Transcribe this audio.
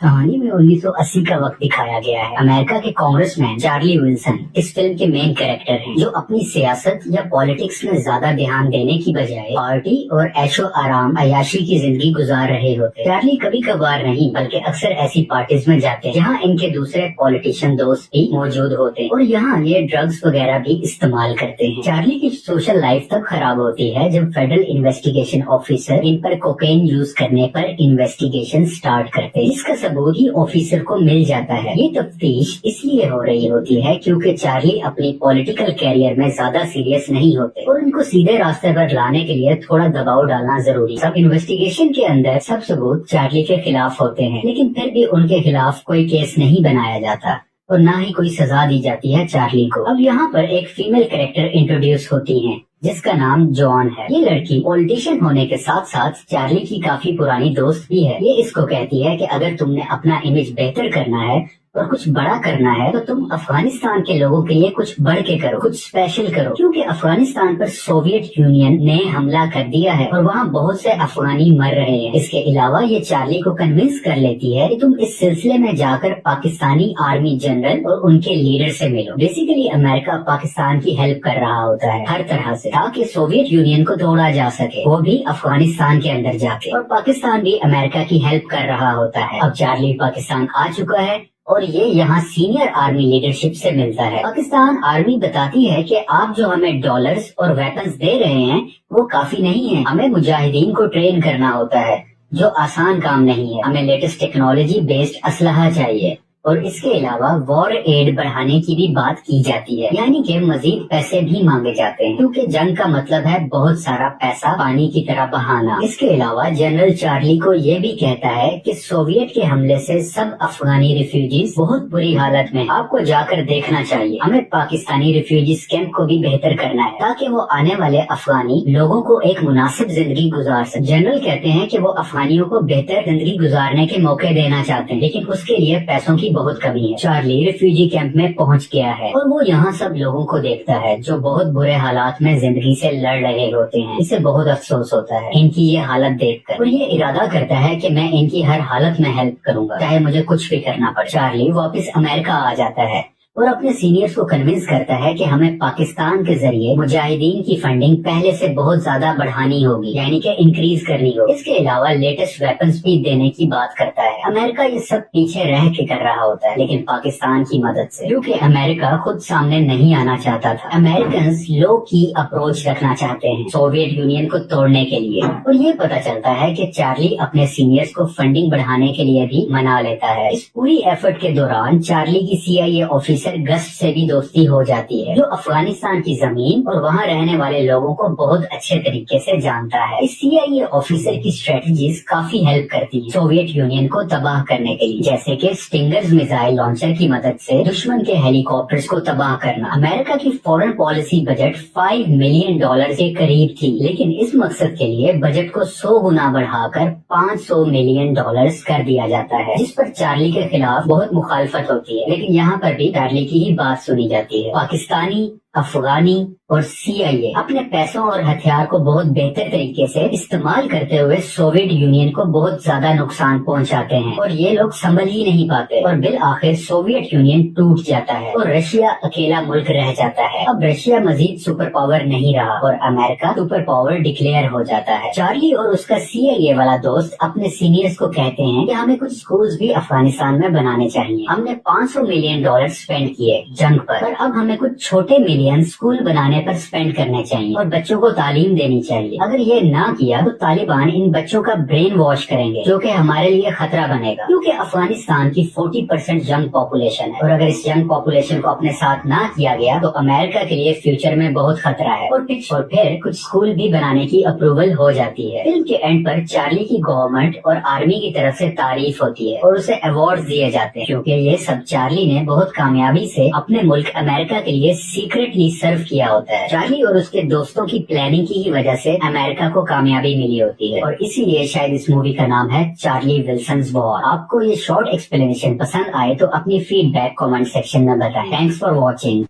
कहानी में 1980 का वक्त दिखाया गया है। अमेरिका के कांग्रेसमैन चार्ली विल्सन इस फिल्म के मेन कैरेक्टर हैं, जो अपनी सियासत या पॉलिटिक्स में ज्यादा ध्यान देने की बजाय पार्टी और ऐशो आराम अयाशी की जिंदगी गुजार रहे होते। चार्ली कभी कभार नहीं बल्कि अक्सर ऐसी पार्टीज में जाते जहां इनके दूसरे पॉलिटिशियन दोस्त भी मौजूद होते और यहाँ ये ड्रग्स वगैरह भी इस्तेमाल करते हैं। चार्ली की सोशल लाइफ तब खराब होती है जब फेडरल इन्वेस्टिगेशन ऑफिसर इन पर कोकेन यूज करने पर इन्वेस्टिगेशन स्टार्ट करते हैं। इसका सबूत ही ऑफिसर को मिल जाता है। ये तफ्तीश इसलिए हो रही होती है क्योंकि चार्ली अपनी पॉलिटिकल कैरियर में ज्यादा सीरियस नहीं होते और उनको सीधे रास्ते पर लाने के लिए थोड़ा दबाव डालना जरूरी। सब इन्वेस्टिगेशन के अंदर सब सबूत चार्ली के खिलाफ होते हैं, लेकिन फिर भी उनके खिलाफ कोई केस नहीं बनाया जाता और ना ही कोई सजा दी जाती है चार्ली को। अब यहाँ पर एक फीमेल कैरेक्टर इंट्रोड्यूस होती है जिसका नाम जॉन है। ये लड़की पॉलिटिशियन होने के साथ साथ चार्ली की काफी पुरानी दोस्त भी है। ये इसको कहती है कि अगर तुमने अपना इमेज बेहतर करना है और कुछ बड़ा करना है तो तुम अफगानिस्तान के लोगों के लिए कुछ बढ़ के करो, कुछ स्पेशल करो, क्योंकि अफगानिस्तान पर सोवियत यूनियन ने हमला कर दिया है और वहाँ बहुत से अफगानी मर रहे हैं। इसके अलावा ये चार्ली को कन्विंस कर लेती है कि तुम इस सिलसिले में जाकर पाकिस्तानी आर्मी जनरल और उनके लीडर से मिलो। बेसिकली अमेरिका पाकिस्तान की हेल्प कर रहा होता है हर तरह से ताकि सोवियत यूनियन को तोड़ा जा सके, वो भी अफगानिस्तान के अंदर जाके, और पाकिस्तान भी अमेरिका की हेल्प कर रहा होता है। अब चार्ली पाकिस्तान आ चुका है और ये यहाँ सीनियर आर्मी लीडरशिप से मिलता है। पाकिस्तान आर्मी बताती है कि आप जो हमें डॉलर्स और वेपन्स दे रहे हैं वो काफी नहीं है, हमें मुजाहिदीन को ट्रेन करना होता है जो आसान काम नहीं है, हमें लेटेस्ट टेक्नोलॉजी बेस्ड असलहा चाहिए और इसके अलावा वॉर एड बढ़ाने की भी बात की जाती है, यानी कि मजीद पैसे भी मांगे जाते हैं क्योंकि जंग का मतलब है बहुत सारा पैसा पानी की तरह बहाना। इसके अलावा जनरल चार्ली को ये भी कहता है कि सोवियत के हमले से सब अफगानी रिफ्यूजीज बहुत बुरी हालत में, आपको जाकर देखना चाहिए। हमें पाकिस्तानी रिफ्यूजीज कैंप को भी बेहतर करना है ताकि वो आने वाले अफगानी लोगों को एक मुनासिब जिंदगी गुजार सके। जनरल कहते हैं कि वो अफगानियों को बेहतर जिंदगी गुजारने के मौके देना चाहते हैं, लेकिन उसके लिए पैसों की बहुत कमी है। चार्ली रिफ्यूजी कैंप में पहुंच गया है और वो यहाँ सब लोगों को देखता है जो बहुत बुरे हालात में जिंदगी से लड़ रहे होते हैं। इसे बहुत अफसोस होता है इनकी ये हालत देखकर और ये इरादा करता है कि मैं इनकी हर हालत में हेल्प करूंगा, चाहे मुझे कुछ भी करना पड़े। चार्ली वापस अमेरिका आ जाता है और अपने सीनियर्स को कन्विंस करता है कि हमें पाकिस्तान के जरिए मुजाहिदीन की फंडिंग पहले से बहुत ज्यादा बढ़ानी होगी, यानी कि इंक्रीज करनी होगी। इसके अलावा लेटेस्ट वेपन्स भी देने की बात करता है। अमेरिका ये सब पीछे रह के कर रहा होता है, लेकिन पाकिस्तान की मदद से, क्योंकि अमेरिका खुद सामने नहीं आना चाहता था। अमेरिकन लो की अप्रोच रखना चाहते हैं सोवियत यूनियन को तोड़ने के लिए, और ये पता चलता है कि चार्ली अपने सीनियर्स को फंडिंग बढ़ाने के लिए भी मना लेता है। इस पूरी एफर्ट के दौरान चार्ली की CIA ऑफिसर गस्ट से भी दोस्ती हो जाती है, जो अफगानिस्तान की जमीन और वहाँ रहने वाले लोगों को बहुत अच्छे तरीके से जानता है। इस CIA ऑफिसर की स्ट्रेटजीज काफी हेल्प करती है सोवियत यूनियन को तबाह करने के लिए, जैसे कि स्टिंगर्स मिसाइल लॉन्चर की मदद से दुश्मन के हेलीकॉप्टर्स को तबाह करना। अमेरिका की फॉरेन पॉलिसी बजट $5 मिलियन के करीब थी, लेकिन इस मकसद के लिए बजट को 100 गुना बढ़ाकर $500 मिलियन कर दिया जाता है, जिस पर चार्ली के खिलाफ बहुत मुखालफत होती है। लेकिन यहाँ पर भी चार्ली की ही बात सुनी जाती है। पाकिस्तानी, अफगानी और CIA अपने पैसों और हथियार को बहुत बेहतर तरीके से इस्तेमाल करते हुए सोवियत यूनियन को बहुत ज्यादा नुकसान पहुंचाते हैं और ये लोग संभल ही नहीं पाते और बिल आखिर सोवियत यूनियन टूट जाता है और रशिया अकेला मुल्क रह जाता है। अब रशिया मजीद सुपर पावर नहीं रहा और अमेरिका सुपर पावर डिक्लेयर हो जाता है। चार्ली और उसका CIA वाला दोस्त अपने सीनियर्स को कहते हैं कि हमें कुछ स्कूल्स भी अफगानिस्तान में बनाने चाहिए। हमने $500 मिलियन स्पेंड किए जंग पर अब हमें कुछ छोटे मिलियन स्कूल बनाने पर स्पेंड करने चाहिए और बच्चों को तालीम देनी चाहिए। अगर ये ना किया तो तालिबान इन बच्चों का ब्रेन वॉश करेंगे, जो कि हमारे लिए खतरा बनेगा, क्योंकि अफगानिस्तान की 40% यंग पॉपुलेशन है और अगर इस यंग पॉपुलेशन को अपने साथ ना किया गया तो अमेरिका के लिए फ्यूचर में बहुत खतरा है। और फिर कुछ स्कूल भी बनाने की अप्रूवल हो जाती है। फिल्म के एंड पर चार्ली की गवर्नमेंट और आर्मी की तरफ से तारीफ होती है और उसे अवार्ड दिए जाते हैं, क्योंकि ये सब चार्ली ने बहुत कामयाबी से अपने मुल्क अमेरिका के लिए सीक्रेटली सर्व किया होता है। चार्ली और उसके दोस्तों की प्लानिंग की ही वजह से अमेरिका को कामयाबी मिली होती है और इसीलिए शायद इस मूवी का नाम है चार्ली विल्सन्स वॉर। आपको ये शॉर्ट एक्सप्लेनेशन पसंद आए तो अपनी फीडबैक कमेंट सेक्शन में बताएं। Thanks for watching.